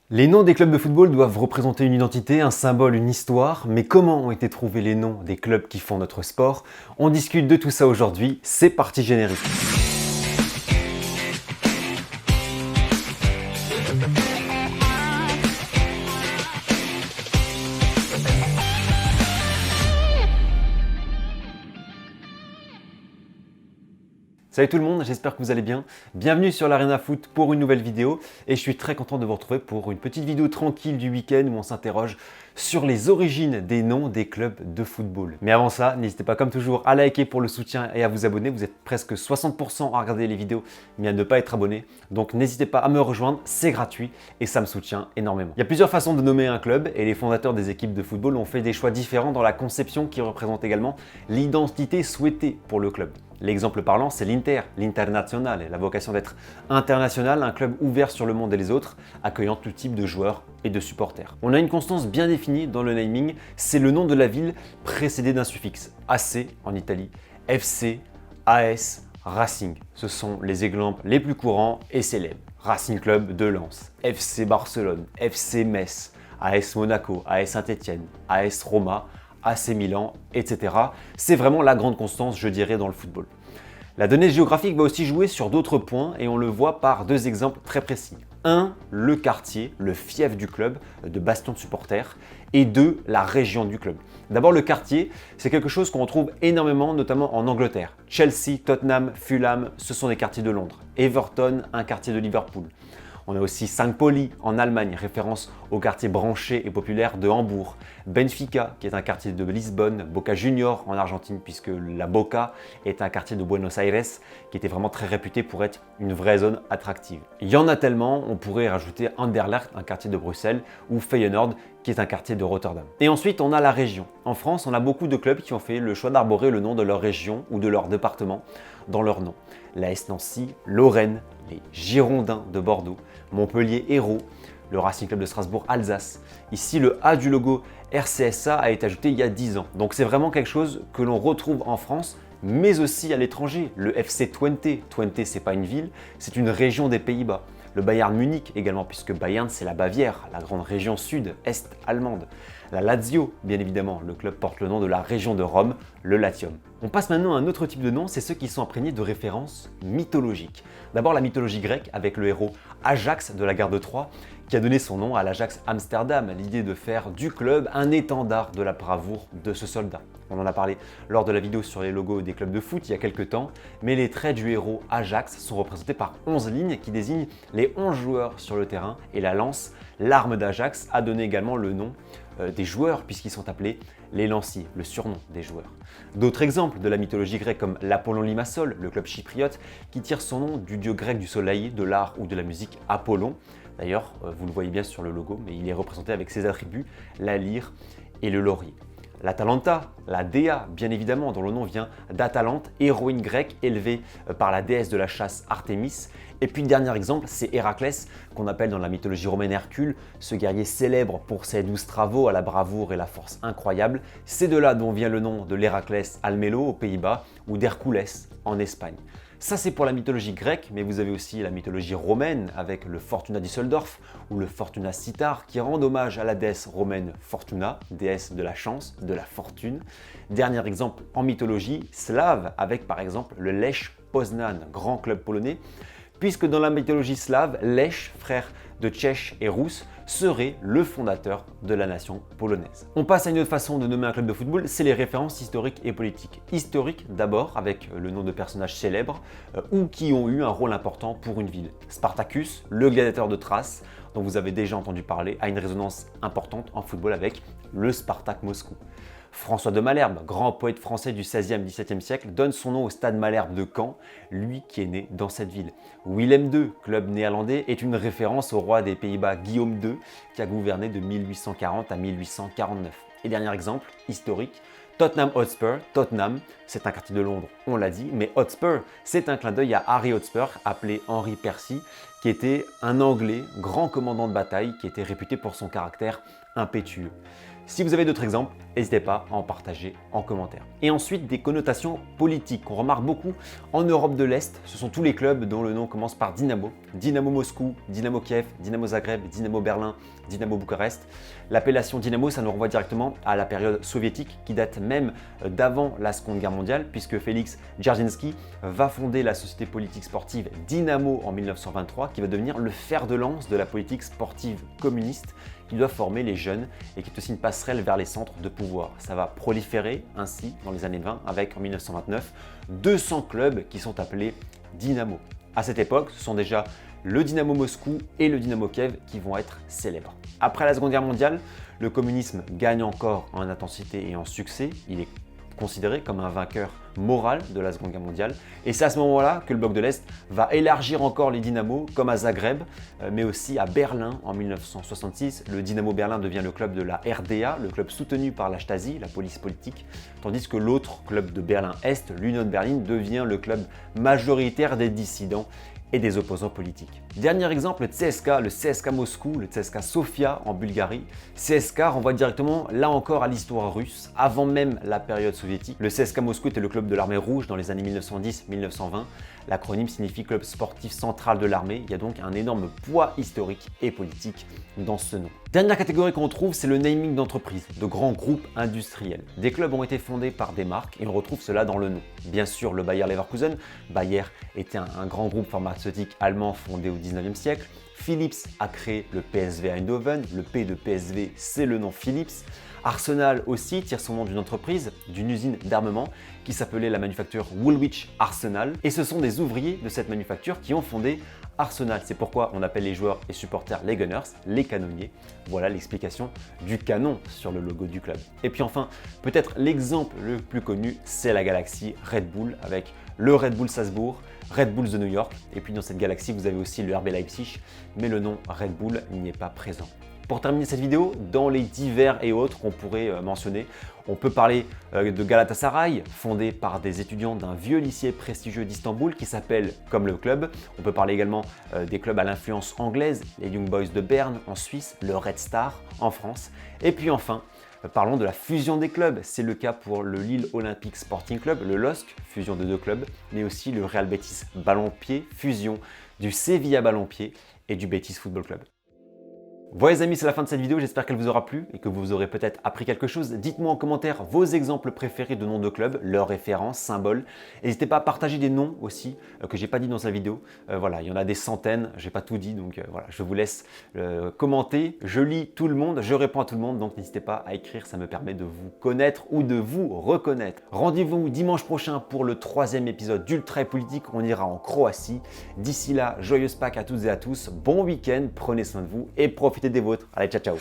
Les noms des clubs de football doivent représenter une identité, un symbole, une histoire, mais comment ont été trouvés les noms des clubs qui font notre sport? On discute de tout ça aujourd'hui, c'est parti générique. Salut tout le monde, j'espère que vous allez bien. Bienvenue sur l'Arena Foot pour une nouvelle vidéo et je suis très content de vous retrouver pour une petite vidéo tranquille du week-end où on s'interroge sur les origines des noms des clubs de football. Mais avant ça, n'hésitez pas comme toujours à liker pour le soutien et à vous abonner. Vous êtes presque 60% à regarder les vidéos mais à ne pas être abonné. Donc n'hésitez pas à me rejoindre, c'est gratuit et ça me soutient énormément. Il y a plusieurs façons de nommer un club et les fondateurs des équipes de football ont fait des choix différents dans la conception qui représente également l'identité souhaitée pour le club. L'exemple parlant, c'est l'Inter, l'Internazionale, la vocation d'être international, un club ouvert sur le monde et les autres, accueillant tout type de joueurs et de supporters. On a une constance bien définie dans le naming, c'est le nom de la ville précédé d'un suffixe, AC en Italie, FC, AS, Racing. Ce sont les exemples les plus courants et célèbres. Racing Club de Lens, FC Barcelone, FC Metz, AS Monaco, AS Saint-Étienne, AS Roma, AC Milan, etc. C'est vraiment la grande constance, je dirais, dans le football. La donnée géographique va aussi jouer sur d'autres points et on le voit par deux exemples très précis. 1. Le quartier, le fief du club, de bastion de supporters. Et 2. La région du club. D'abord, le quartier, c'est quelque chose qu'on retrouve énormément, notamment en Angleterre. Chelsea, Tottenham, Fulham, ce sont des quartiers de Londres. Everton, un quartier de Liverpool. On a aussi St. Pauli en Allemagne, référence au quartier branché et populaire de Hambourg. Benfica, qui est un quartier de Lisbonne. Boca Juniors en Argentine, puisque la Boca est un quartier de Buenos Aires qui était vraiment très réputé pour être une vraie zone attractive. Il y en a tellement, on pourrait rajouter Anderlecht, un quartier de Bruxelles, ou Feyenoord, qui est un quartier de Rotterdam. Et ensuite, on a la région. En France, on a beaucoup de clubs qui ont fait le choix d'arborer le nom de leur région ou de leur département dans leur nom. L'AS Nancy, Lorraine, les Girondins de Bordeaux, Montpellier Hérault, le Racing Club de Strasbourg Alsace. Ici, le A du logo RCSA a été ajouté il y a 10 ans. Donc c'est vraiment quelque chose que l'on retrouve en France, mais aussi à l'étranger. Le FC Twente, Twente c'est pas une ville, c'est une région des Pays-Bas. Le Bayern Munich également, puisque Bayern c'est la Bavière, la grande région sud-est allemande. La Lazio, bien évidemment, le club porte le nom de la région de Rome, le Latium. On passe maintenant à un autre type de nom, c'est ceux qui sont imprégnés de références mythologiques. D'abord la mythologie grecque avec le héros Ajax de la guerre de Troie, qui a donné son nom à l'Ajax Amsterdam, l'idée de faire du club un étendard de la bravoure de ce soldat. On en a parlé lors de la vidéo sur les logos des clubs de foot il y a quelques temps, mais les traits du héros Ajax sont représentés par 11 lignes qui désignent les 11 joueurs sur le terrain et la lance, l'arme d'Ajax, a donné également le nom des joueurs puisqu'ils sont appelés les lanciers, le surnom des joueurs. D'autres exemples de la mythologie grecque comme l'Apollon Limassol, le club chypriote, qui tire son nom du dieu grec du soleil, de l'art ou de la musique Apollon. D'ailleurs, vous le voyez bien sur le logo, mais il est représenté avec ses attributs, la lyre et le laurier. L'Atalanta, la Déa, bien évidemment, dont le nom vient d'Atalante, héroïne grecque élevée par la déesse de la chasse Artémis. Et puis le dernier exemple, c'est Héraclès, qu'on appelle dans la mythologie romaine Hercule, ce guerrier célèbre pour ses 12 travaux à la bravoure et la force incroyable. C'est de là dont vient le nom de l'Héraclès Almelo aux Pays-Bas ou d'Hercules en Espagne. Ça c'est pour la mythologie grecque, mais vous avez aussi la mythologie romaine avec le Fortuna Düsseldorf ou le Fortuna Sitar qui rend hommage à la déesse romaine Fortuna, déesse de la chance, de la fortune. Dernier exemple en mythologie slave avec par exemple le Lech Poznan, grand club polonais, puisque dans la mythologie slave, Lech, frère de Czech et Rousse, serait le fondateur de la nation polonaise. On passe à une autre façon de nommer un club de football, c'est les références historiques et politiques. Historiques d'abord, avec le nom de personnages célèbres ou qui ont eu un rôle important pour une ville. Spartacus, le gladiateur de Thrace, dont vous avez déjà entendu parler, a une résonance importante en football avec le Spartak Moscou. François de Malherbe, grand poète français du XVIe-XVIIe siècle, donne son nom au stade Malherbe de Caen, lui qui est né dans cette ville. Willem II, club néerlandais, est une référence au roi des Pays-Bas Guillaume II, qui a gouverné de 1840 à 1849. Et dernier exemple, historique, Tottenham Hotspur, Tottenham, c'est un quartier de Londres, on l'a dit, mais Hotspur, c'est un clin d'œil à Harry Hotspur, appelé Henri Percy, qui était un Anglais, grand commandant de bataille, qui était réputé pour son caractère impétueux. Si vous avez d'autres exemples, n'hésitez pas à en partager en commentaire. Et ensuite, des connotations politiques qu'on remarque beaucoup en Europe de l'Est. Ce sont tous les clubs dont le nom commence par Dynamo. Dynamo Moscou, Dynamo Kiev, Dynamo Zagreb, Dynamo Berlin, Dynamo Bucarest. L'appellation Dynamo, ça nous renvoie directement à la période soviétique qui date même d'avant la Seconde Guerre mondiale, puisque Félix Dzerzhinsky va fonder la société politique sportive Dynamo en 1923, qui va devenir le fer de lance de la politique sportive communiste qui doit former les jeunes et qui est aussi une passerelle vers les centres de pouvoir. Ça va proliférer ainsi dans les années 20 avec en 1929 200 clubs qui sont appelés Dynamo. À cette époque, ce sont déjà le Dynamo Moscou et le Dynamo Kiev qui vont être célèbres. Après la Seconde Guerre mondiale, le communisme gagne encore en intensité et en succès. Il est considéré comme un vainqueur moral de la Seconde Guerre mondiale. Et c'est à ce moment-là que le bloc de l'Est va élargir encore les dynamos, comme à Zagreb, mais aussi à Berlin en 1966. Le Dynamo Berlin devient le club de la RDA, le club soutenu par la Stasi, la police politique, tandis que l'autre club de Berlin-Est, l'Union de Berlin, devient le club majoritaire des dissidents et des opposants politiques. Dernier exemple, le CSKA Moscou, le CSKA Sofia en Bulgarie. CSKA renvoie directement, là encore, à l'histoire russe, avant même la période soviétique. Le CSKA Moscou était le club de l'armée rouge dans les années 1910-1920. L'acronyme signifie Club sportif central de l'armée. Il y a donc un énorme poids historique et politique dans ce nom. Dernière catégorie qu'on trouve, c'est le naming d'entreprises, de grands groupes industriels. Des clubs ont été fondés par des marques et on retrouve cela dans le nom. Bien sûr, le Bayer Leverkusen. Bayer était un grand groupe pharmaceutique allemand fondé au 19e siècle. Philips a créé le PSV Eindhoven. Le P de PSV, c'est le nom Philips. Arsenal aussi tire son nom d'une entreprise, d'une usine d'armement qui s'appelait la manufacture Woolwich Arsenal. Et ce sont des ouvriers de cette manufacture qui ont fondé Arsenal. C'est pourquoi on appelle les joueurs et supporters les Gunners, les canonniers. Voilà l'explication du canon sur le logo du club. Et puis enfin, peut-être l'exemple le plus connu, c'est la galaxie Red Bull avec le Red Bull Salzbourg, Red Bulls de New York. Et puis dans cette galaxie, vous avez aussi le RB Leipzig, mais le nom Red Bull n'y est pas présent. Pour terminer cette vidéo, dans les divers et autres qu'on pourrait mentionner, on peut parler de Galatasaray, fondé par des étudiants d'un vieux lycée prestigieux d'Istanbul qui s'appelle comme le club. On peut parler également des clubs à l'influence anglaise, les Young Boys de Berne en Suisse, le Red Star en France. Et puis enfin, parlons de la fusion des clubs. C'est le cas pour le Lille Olympic Sporting Club, le LOSC, fusion de deux clubs, mais aussi le Real Betis Ballon-Pied, fusion du Sevilla Ballon-Pied et du Betis Football Club. Voilà les amis, c'est la fin de cette vidéo, j'espère qu'elle vous aura plu et que vous aurez peut-être appris quelque chose. Dites-moi en commentaire vos exemples préférés de noms de clubs, leurs références, symboles. N'hésitez pas à partager des noms aussi que j'ai pas dit dans cette vidéo. Voilà, il y en a des centaines, j'ai pas tout dit, donc voilà, je vous laisse commenter. Je lis tout le monde, je réponds à tout le monde, donc n'hésitez pas à écrire, ça me permet de vous connaître ou de vous reconnaître. Rendez-vous dimanche prochain pour le 3e épisode d'Ultra et Politique, on ira en Croatie. D'ici là, joyeuse Pâques à toutes et à tous, bon week-end, prenez soin de vous et profitez des vôtres. Allez, ciao, ciao.